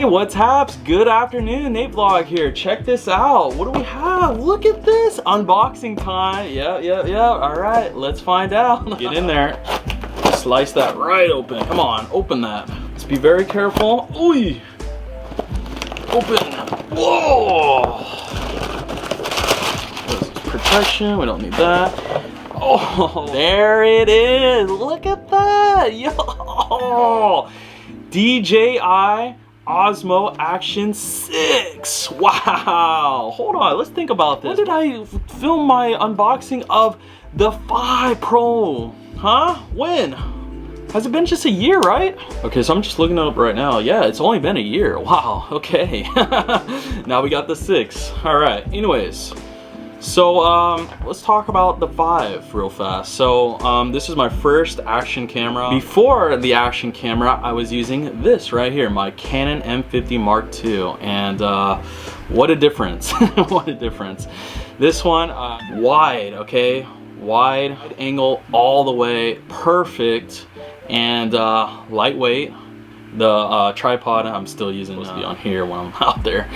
what's haps? Good afternoon, NateVlog here. Check this out. What do we have? Look at this. Unboxing time. Yeah. All right, let's find out. Get in there. Slice that right open. Come on, open that. Let's be very careful. Ooh. Open. Whoa. Protection. We don't need that. Oh, there it is. Look at that. Yo. DJI Osmo Action 6. Wow. Hold on, let's think about this. When did I film my unboxing of the 5 Pro? Huh? When? Has it been just a year, right? Okay, so I'm just looking it up right now. Yeah, it's only been a year. Wow, okay. Now we got the 6. All right, anyways. So let's talk about the 5 real fast. So this is my first action camera. Before the action camera, I was using this right here, my Canon M50 Mark II, and what a difference. What a difference. This one, wide, okay? Wide angle all the way, perfect, and lightweight. The tripod I'm still using to be on here when I'm out there.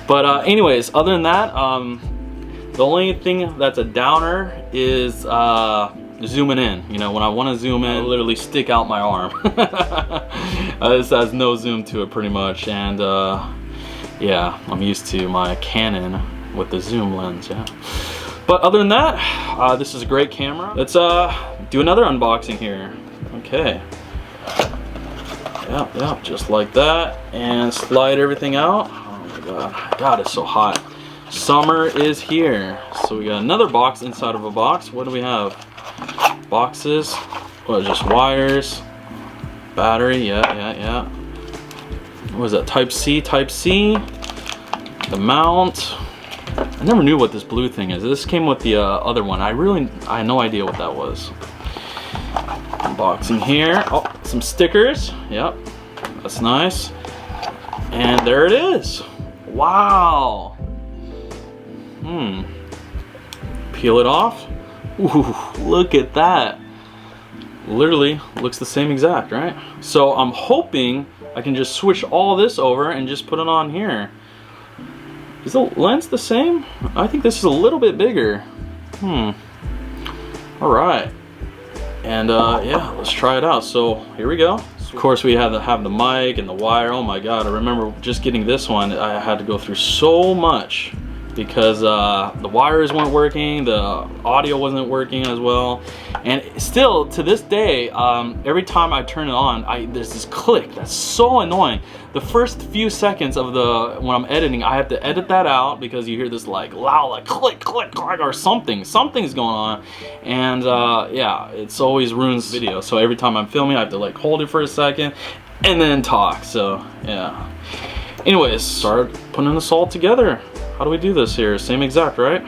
But anyways, other than that, the only thing that's a downer is zooming in. You know, when I want to zoom in, I literally stick out my arm. This has no zoom to it pretty much, and yeah, I'm used to my Canon with the zoom lens, yeah. But other than that, this is a great camera. Let's do another unboxing here. Okay. Yeah, just like that, and slide everything out. Oh my God, it's so hot. Summer is here. So we got another box inside of a box. What do we have? Boxes. What, just wires? Battery, yeah. What is that? Type C. The mount. I never knew what this blue thing is. This came with the other one. I had no idea what that was. Unboxing here. Oh, some stickers. Yep, that's nice. And there it is. Wow. Peel it off. Ooh, look at that. Literally looks the same exact, right? So I'm hoping I can just switch all this over and just put it on here. Is the lens the same? I think this is a little bit bigger. All right. And yeah, let's try it out. So here we go. Of course, we have the mic and the wire. Oh my God, I remember just getting this one. I had to go through so much because the wires weren't working, the audio wasn't working as well, and still to this day, every time I turn it on, there's this click that's so annoying. The first few seconds of when I'm editing, I have to edit that out because you hear this like loud like click or something's going on, and yeah, it's always ruins the video. So every time I'm filming, I have to like hold it for a second and then talk. So yeah. Anyways, start putting this all together. How do we do this here? Same exact, right?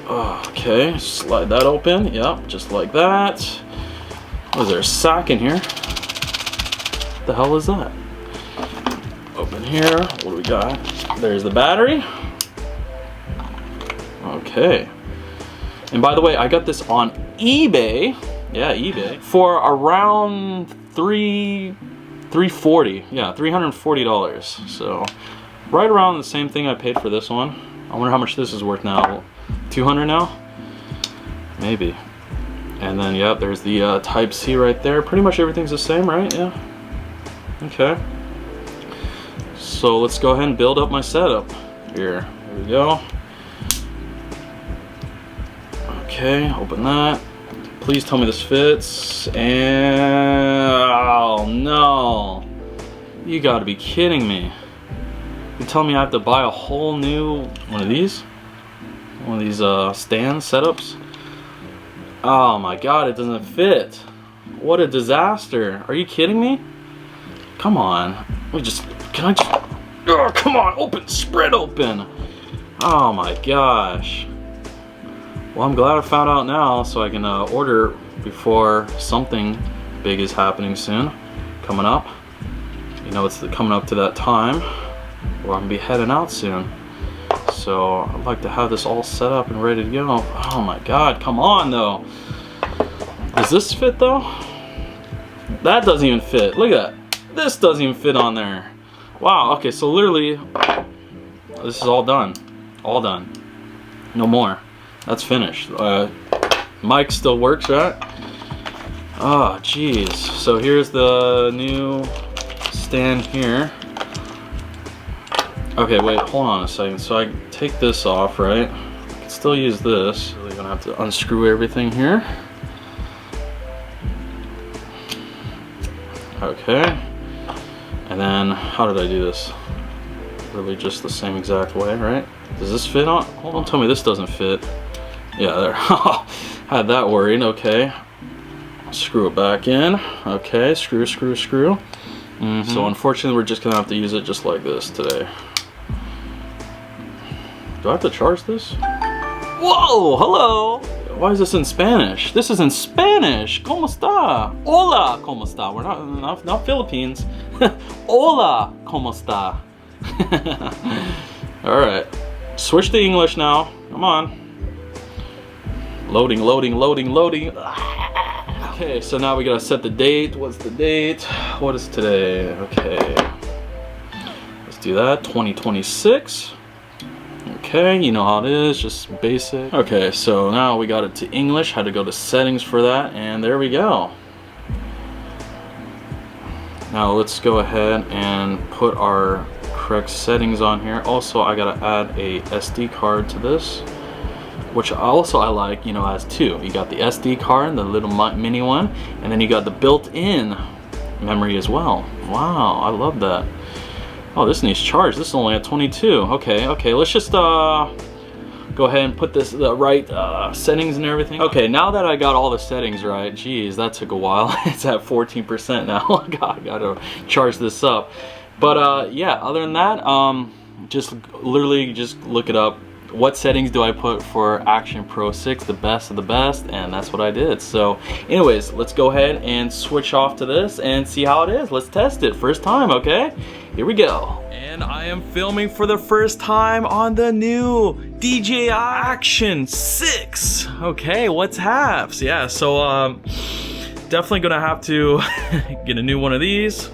Okay, slide that open. Yep, just like that. Was there a sack in here? What the hell is that? Open here. What do we got? There's the battery. Okay. And by the way, I got this on eBay. Yeah, eBay. For around $340. Yeah, $340. So right around the same thing I paid for this one. I wonder how much this is worth now. 200 now? Maybe. And then, yeah, there's the Type C right there. Pretty much everything's the same, right? Yeah. Okay. So let's go ahead and build up my setup here. Here we go. Okay, open that. Please tell me this fits. And oh no. You gotta be kidding me. You tell me I have to buy a whole new one of these stand setups? Oh my God, it doesn't fit. What a disaster. Are you kidding me? Come on. Can I just, oh, come on, open, spread open. Oh my gosh. Well, I'm glad I found out now so I can order before something big is happening soon, coming up. You know, it's coming up to that time where I'm gonna be heading out soon. So I'd like to have this all set up and ready to go. Oh my God, come on though. Does this fit though? That doesn't even fit. Look at that. This doesn't even fit on there. Wow, okay, so literally, this is all done. All done. No more. That's finished. Mic still works, right? Oh, jeez. So here's the new stand here. Okay, wait, hold on a second. So I take this off, right? I can still use this. Really gonna have to unscrew everything here. Okay. And then, how did I do this? Really just the same exact way, right? Does this fit on? Hold on, tell me this doesn't fit. Yeah, there. Had that worried, okay. Screw it back in. Okay, screw, screw, screw. So unfortunately, we're just gonna have to use it just like this today. Do I have to charge this? Whoa, hello. Why is this in Spanish? This is in Spanish. ¿Cómo está? Hola, ¿cómo está? We're not Philippines. Hola, ¿cómo está? All right, switch to English now. Come on. Loading, loading, loading, loading. Okay, so now we gotta set the date. What's the date? What is today? Okay, let's do that. 2026. Okay, you know how it is, just basic. Okay, so now we got it to English. Had to go to settings for that, and there we go. Now let's go ahead and put our correct settings on here. Also, I gotta add a SD card to this, which also I like, you know, as two. You got the SD card, the little mini one, and then you got the built-in memory as well. Wow, I love that. Oh, this needs charge. This is only at 22. Okay, let's just go ahead and put the right settings and everything. Okay, now that I got all the settings right, geez, that took a while. It's at 14% now. God, gotta charge this up. But yeah, other than that, just literally just look it up. What settings do I put for Action Pro 6, the best of the best, and that's what I did. So anyways, let's go ahead and switch off to this and see how it is. Let's test it, first time, okay? Here we go. And I am filming for the first time on the new DJI Action 6. Okay, what's haps? Yeah, so definitely gonna have to get a new one of these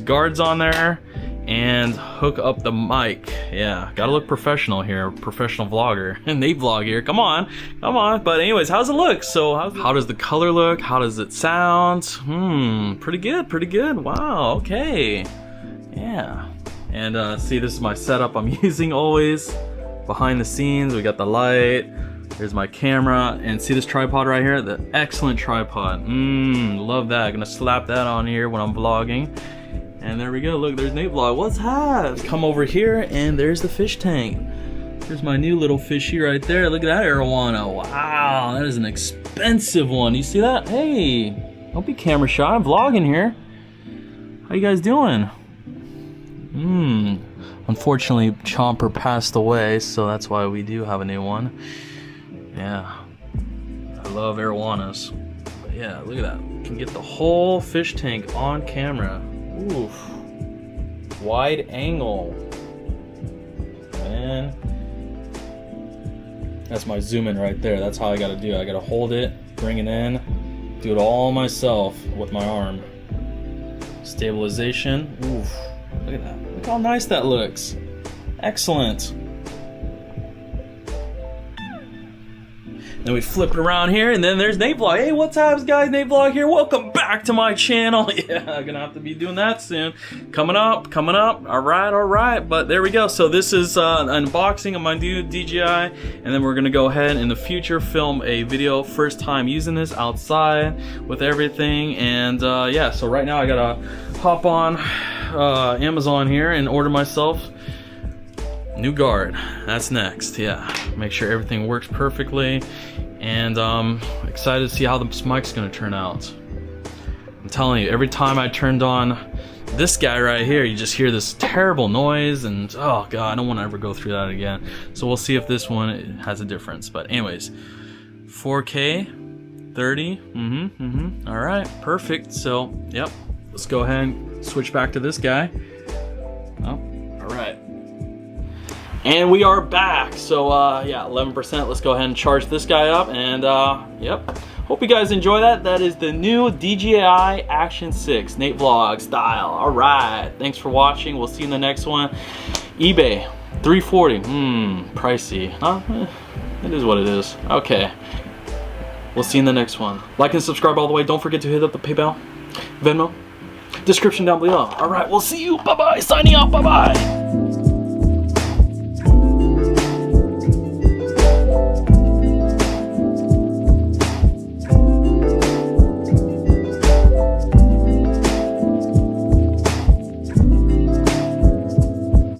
guards on there, and hook up the mic. Yeah, gotta look professional here, professional vlogger. NateVlog here, come on. But anyways, how's it look? So how does the color look? How does it sound? Pretty good, wow, okay. Yeah, and see, this is my setup I'm using always. Behind the scenes, we got the light. There's my camera, and see this tripod right here? The excellent tripod. Love that. Gonna slap that on here when I'm vlogging. And there we go, look, there's NateVlog. What's that? Come over here, and there's the fish tank. There's my new little fishy right there. Look at that arowana. Wow, that is an expensive one. You see that? Hey, don't be camera shy, I'm vlogging here. How you guys doing? Unfortunately, Chomper passed away, so that's why we do have a new one. Yeah, I love arowanas. But yeah, look at that. You can get the whole fish tank on camera. Oof. Wide angle. Man. That's my zoom in right there. That's how I gotta do it. I gotta hold it, bring it in, do it all myself with my arm. Stabilization. Oof. Look at that. Look how nice that looks. Excellent. Then we flip it around here, and then there's NateVlog. Hey, what's up, guys? NateVlog here. Welcome back to my channel. Yeah, I'm gonna have to be doing that soon. Coming up. All right. But there we go. So this is an unboxing of my new DJI, and then we're gonna go ahead in the future film a video, first time using this outside with everything. And yeah, so right now I gotta hop on Amazon here and order myself new guard. That's next. Yeah, make sure everything works perfectly, and excited to see how this mic's gonna turn out. I'm telling you, every time I turned on this guy right here, you just hear this terrible noise, and oh god, I don't want to ever go through that again. So we'll see if this one has a difference. But anyways, 4K 30. All right, perfect. So yep, let's go ahead and switch back to this guy. Oh, all right. And we are back. So yeah, 11%. Let's go ahead and charge this guy up, and yep, Hope you guys enjoy that. That is the new DJI Action 6 NateVlog style. All right, thanks for watching. We'll see you in the next one. eBay, $340. Pricey. Huh? It is what it is. Okay. We'll see you in the next one. Like and subscribe all the way. Don't forget to hit up the PayPal, Venmo, description down below. All right, we'll see you. Bye-bye. Signing out. Bye-bye.